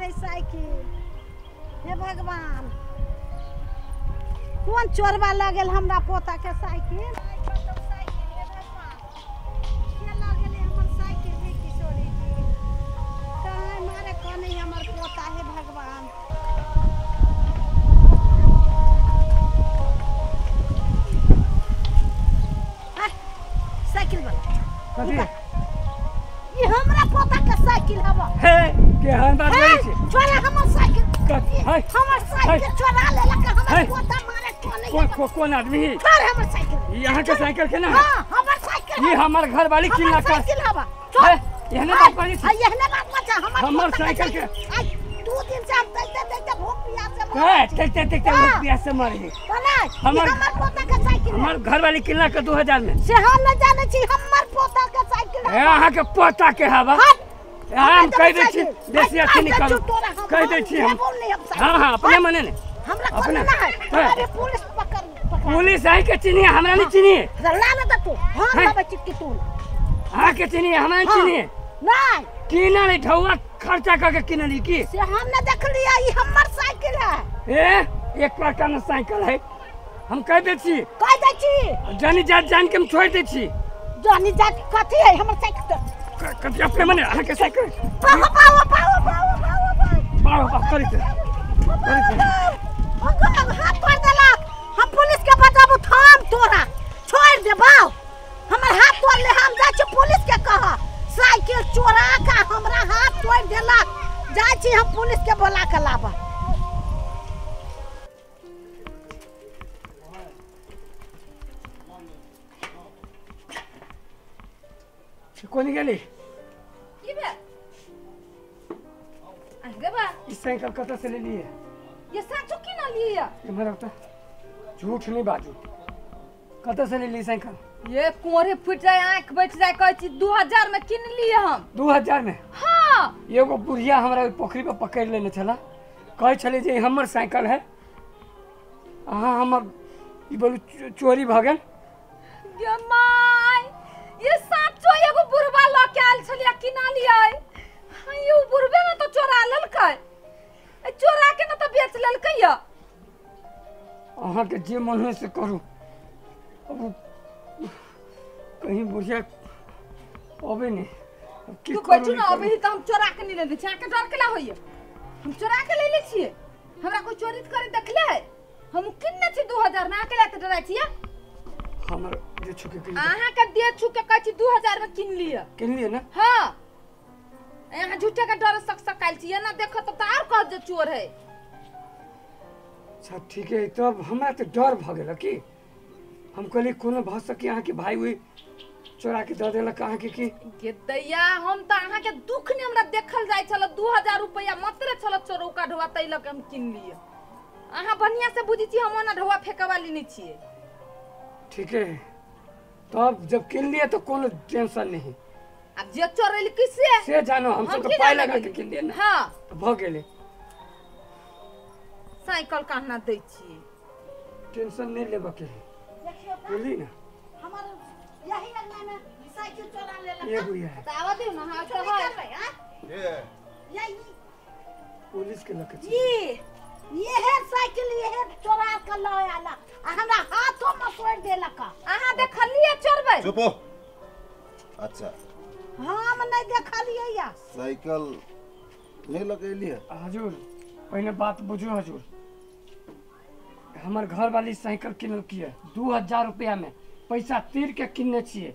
रे साइकिल। हे भगवान कौन चोरवा लगल हमरा पोता के साइकिल। मारे कौन हमर पोता है भगवान। साइकिल वाला ये हमरा पोता का साइकिल हवा है के हम बात नहीं छे चोरा हमर साइकिल हमर साइकिल चोरा लेलक हमर पोता मारे कौन आदमी है चोर हमर साइकिल। यहाँ के साइकिल के ना हां हमर साइकिल ये हमर घर वाली किला का साइकिल हवा यहने बात करी थी यहने बात मचा हमर साइकिल के 2 दिन से हम देखते भूख प्यास से देखते भूख प्यास से मरे हमर पोता का साइकिल हमर घर वाली किला के 2000 में से हम न जाने छी हमर पोता का साइकिल है यहाँ के पोता के हवा हम कह दे छी देसी अथी निकाल कह दे छी हम हां अपने मने ने हमरा अपने ना है अरे पुलिस पकड़ पुलिस आई के चिनिए हमरा नहीं चिनिए लाना त तू हां बाबा चिट्टी तू हां के चिनिए हमरा नहीं चिनिए नहीं किना नहीं ढौआ खर्चा करके किनली की से हम न देख लिया ई हमर साइकिल है ए एक प्रकार का साइकिल है हम कह दे छी जानी जान के हम छोड़ दे छी जानी जात कथी है हमर साइकिल कथी अपने मने आहा के साइकिल पाओ करी थे हाथ पर देलक हम पुलिस के बताबू थाम तोरा छोड़ देबाऊ हमर हाथ तोड़ ले हम जा छी पुलिस के कह साइकिल चोरा का हमरा हाथ तोड़ देलक जा छी हम पुलिस के बोला के लाबा। कोनी गेली की बे आगे बा इस साइकिल कत से ले लिए ये साचो की ना लिए ये मेरा होता झूठ नहीं बाजू कत से ले ली साइकिल ये कोरे फुट जाए आंख बैठ जाए कहै छी 2000 में किन लिए हम 2000 में हां एगो बुढ़िया हमरा पोखरी पे पकड़ लेने छला कहै छले जे हमर साइकिल है अहाँ हमर ई बोलू चोरी भ गेल गे माय ये साचो एगो बुढ़वा ल के आइल छलिया किना लिया ये बुढ़वे में तो चोरा ललकै ए चोरा के न तो बेच ललकै या अहाँ के जे मन है से करू अब कहीं बुढ़िया अबे नहीं तू कहू ना अबे तो हम चोरा के नहीं ले दे के डर केला होइए हम चोरा के ले छिए हमरा कोई चोरी करे देखले है हम किन्ने छी 2000 में अकेला त डराई छिए हमर दे छुके के आहा के दे छुके कहै छी 2000 में किन लिए ना हां यहाँ झूठे का डर सक आइल छी ना देखो तो आर कह जे चोर है। अच्छा ठीक है तब हमरा तो डर भ गेल की हम कहली कोनो भ सके यहाँ के भाई हुई चोरा के द देलक अहाँ के की गे दैया हम त अहाँ के दुख ने हमरा देखल जाय छल 2000 रुपया मात्र छल चोरौका ढोआ तैलक हम किन लिए अहाँ बढ़िया से बुझी छी हम ना ढोआ फेकवाली नहीं छिए ठीक है तब जब किन लिए तो कोनो टेंशन नहीं अब जे चोरैल किसे से जानो हम सब तो पाई लगा के किन लिए ना हां तो भ गेले साइकिल कहना दै छी टेंशन नहीं लेबा के बोली ना हमर यही अंगना में साइकिल चोरा लेलक ये बुढ़िया है दावा दे ना हां तो है यही पुलिस के लगे ये है साइकिल ये है चोरा के ल आला हमरा हाथों में तोड़ देलक अहाँ देखलिए चोरबै चुप हो अच्छा हम नहीं देखलिए या साइकिल नहीं लगेली है हजूर पहले बात बुझो हजूर हमर घर वाली साइकिल किनल किए 2000 रुपया में पैसा तीर के किनने छिए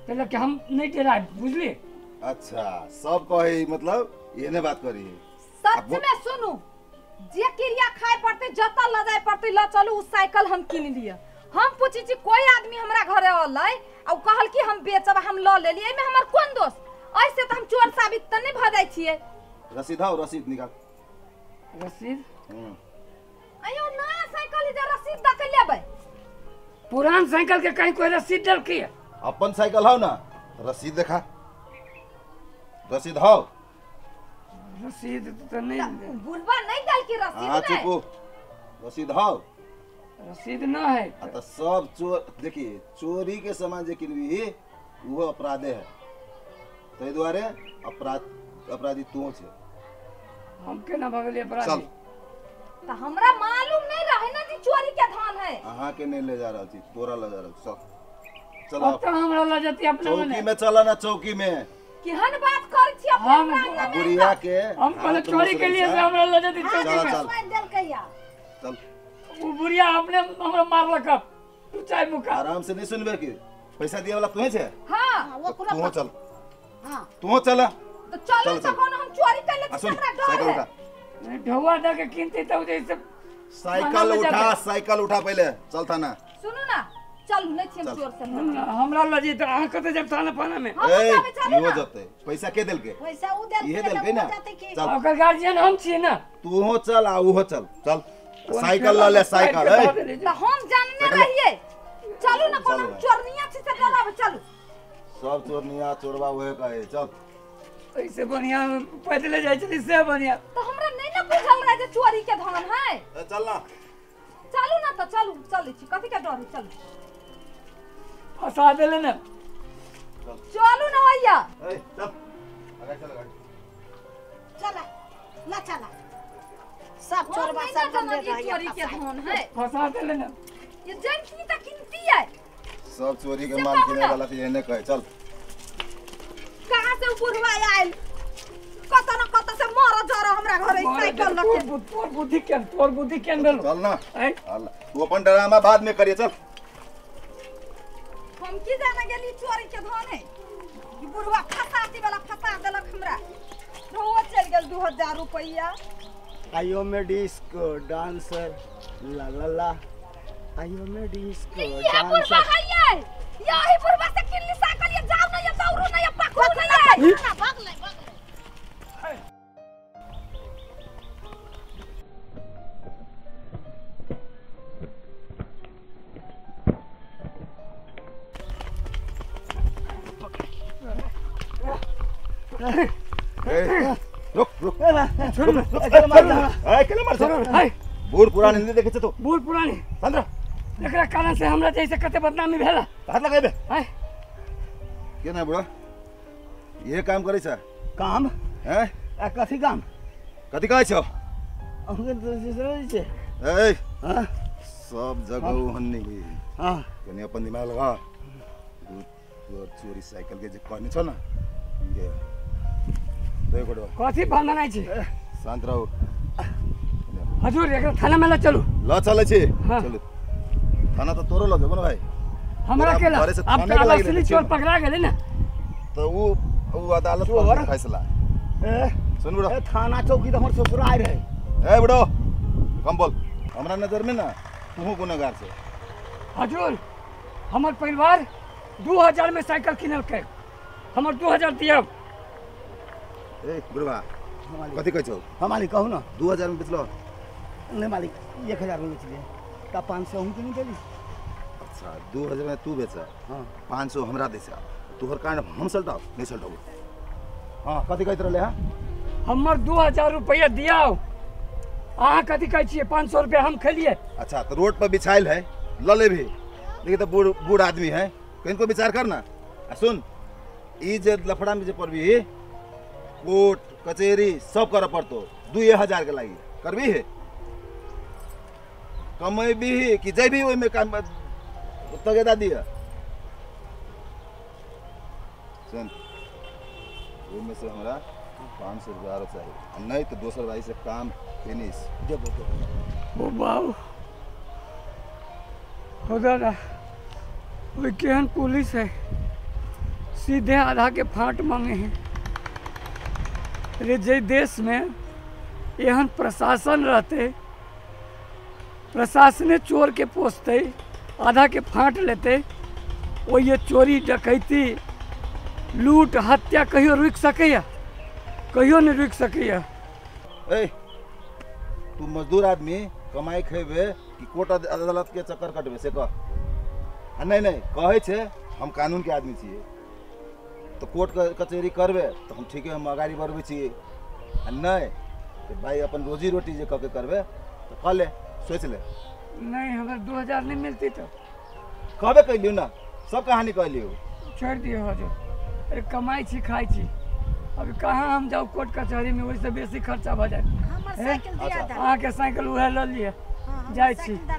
पहले कि हम नहीं दे रहा बुझली अच्छा सब कहे मतलब ये ने बात करी सच में सुनू जे क्रिया खाए पड़ते जता ल जाए पड़ते ल चलू उस साइकिल हम किन लिए हम पूछी छी कोई आदमी हमरा घरे अलै औ कहल कि हम बेचब हम ल लेली एमे हमर कोन दोष ऐसे त हम चोर साबित त नहीं भ जाय छिए रसीद आओ रसीद निकाल रसीद अयो नया साइकिल जे रसीद द के लेबै पुरान साइकिल के कहीं कोई रसीद डल के अपन साइकिल हो ना रसीद देखा रसीद हो रसीद तो नहीं बुढ़वा नहीं दल की रसीद हां चुप हो रसीद हो रसीद ना है तो सब चोर देखिए चोरी के सामान जे किनबी वो अपराध है तै द्वारे अपराधी तू छे हम केना भगलिए चल अपराधी तो हमरा मालूम नहीं रहे ना कि चोरी के धन है। अहाँ के नहीं ले जा रहा थी, तोरा ले जा रहा चल चल अब तो हमरा ला जाती अपने चौकी मने में चला ना, चौकी में केहन बात कर छी अपने हम हमरा अंगना में? बुढ़िया के हम पहले चोरी के लिए से हमरा ला जाती चौकी चल में चल छोड़ देलकै या चल वो बुढ़िया अपने हमरा मारलक अब तू चाय मुका आराम से नहीं सुनबे की पैसा दिए वाला तुम्हें छे, हां वो पूरा तू चल हां तू चल तो चलो चल, तो कौन हम चोरी कर ले सुन हमरा साइकिल डर उठा, है। ढौआ दे के कीनती तो जैसे साइकिल उठा, साइकिल उठा पहले चल थाना। सुनो ना चल नहीं छी हम चोर से हमरा ला जी तो अहाँ कते जब थाना पाना में हम ए जाबे चले इहो ना। जते पैसा के देलके, पैसा उ देलकै ये देलकै ना, चल ओकर गार्जियन हम छिए ना तू हो चल आ उहो चल चल साइकिल ला ले साइकिल ए तो हम जानने रहिए चलो ना कौन चलो हम भाई। चोरनिया छी से डरावे चलो। सब चोरनिया चोरबा वहे कहे चल ऐसे बढ़िया पैदले जाय चली से बढ़िया तो हमरा नहीं ना बुझल रहे जे चोरी के धन है। ए, चल ना चलू ना तो चलू चले छी कथि के डर है चलू फंसा देले ना चलू ना भैया ए चल आगे चल गाड़ी चला ला चला सब हम चोरबा नहीं सब ना जन जाना ये चोरी के धन है। फंसा देले ना ये जनती तक गिनती है सब चोरी के माल किने वाला के एने कहे चल कहां से बुढ़वा आइल कत न कत से मर जरा हमरा घरे साइकिल लगे तोर बुद्धि केन भेल चल ना हैं अल्लाह तू अपन ड्रामा बाद में करिए चल हम की जाने गेली चोरी के धन है। ई बुढ़वा फसाती वाला फसा देलक हमरा रोज चल गेल 2000 रुपया। I am a disco dancer, la la la. I am a disco ये बुढ़वा dancer. है ये यही बुढ़वा से किल्ली साइकिल ये जाओ ना ये दौड़ू ना ये पकड़ू ना ये ना भाग ले ए रुक रुक ए, केले मार हाय बूढ़ पुरान हिंदी देखे छ तू बूढ़ पुरानी चंद्र एकरा कारण से हमरा जैसे कते बदनामी भेला हाथ लगाबे हाय के ना बुढ़ा ये काम करे छ काम हैं आ कथी काम कथि कहै छ हमके दूसरा छै ए हां सब जगह हन्नी गई हां कने अपन दिमाग लगा तू चोरी साइकिल के जे कहनी छ ना ये दे कोडवा कथी बनाइ छी शांत रहो हजुर एकरा थाना में ला चलू ल चले छी हाँ। चलो थाना तो तोरो लगे ना भाई हमरा तोरा के ला घरे से अब थाने तो के लागी असली लेके चोर चल। पकड़ा गेले ना तो वो अदालत चोर? में फैसला ए सुन बुढ़ो ए, थाना चौकी तो हमर ससुराल रहे। ए बुढ़ो कम बोल हमरा नजर में ना तू गुनहगार से हजुर हमर परिवार 2000 में साइकिल किनल के हमर 2000 दियब ए बुढ़वा हाँ, मालिक कथि कहै छौ हाँ, मालिक कहू ना 2000 में बेचलो नहीं मालिक 1000 में बेचलिए का 500 हमके नहीं देली अच्छा 2000 में तू बेचा हाँ 500 हमरा देसा तोहर कारण हम सल्टाओ नहीं सल्टाओ हां कथि कहत रहले हां हमर 2000 रुपया दियाओ अहाँ कथी कहै छियै 500 रुपया हम खेलिए अच्छा तो रोड पर बिछाइल है ल ले भी लेकिन तो बूढ़ बूढ़ आदमी है कहीं को विचार करना आ सुन ई जे लफड़ा में जे पड़बी कोर्ट कचहरी सब कर पड़तो 2000 के लागी करबी है कमेबी कि जेबी ओइ में काम तगेदा दिया सुन ओइ में से हमरा 500 रुपया और चाहिए आ नहीं तो दोसर भाई से काम फिनिश देबो देबो ओ बाबू हो दादा वो केहन पुलिस है सीधे आधा के फाट मांगे हैं अरे जे देश में एहन प्रशासन रहते प्रशासने चोर के पोसते आधा के फाट लेते वो ये चोरी डकैती लूट हत्या कहियो रुक सकैया कहियो नहीं रुक सकैया ए तू मजदूर आदमी कमाई खेबे कि कोर्ट अदालत के चक्कर कटबे से कह आ नहीं नहीं कहे छे हम कानून के आदमी छिए तो कोर्ट कचहरी करबे तो हम ठीक है हम अगाड़ी बढ़बे छिए आ नहीं तो भाई अपन रोजी रोटी जे कके करबे तो कह ले सोच ले नहीं हमें 2000 नहीं मिलती तो कहबे कैलियो ना सब कहानी कहलियो छोड़ दियो हजूर अरे कमाई छी खाई छी अभी कहाँ हम जाऊ कोर्ट कचहरी में, वैसे बेसी खर्चा भ जाए। हमर साइकिल दिया दा। अहाँ के साइकिल उहे ल लिए हाँ, हमर जाइ छी। साइकिल दा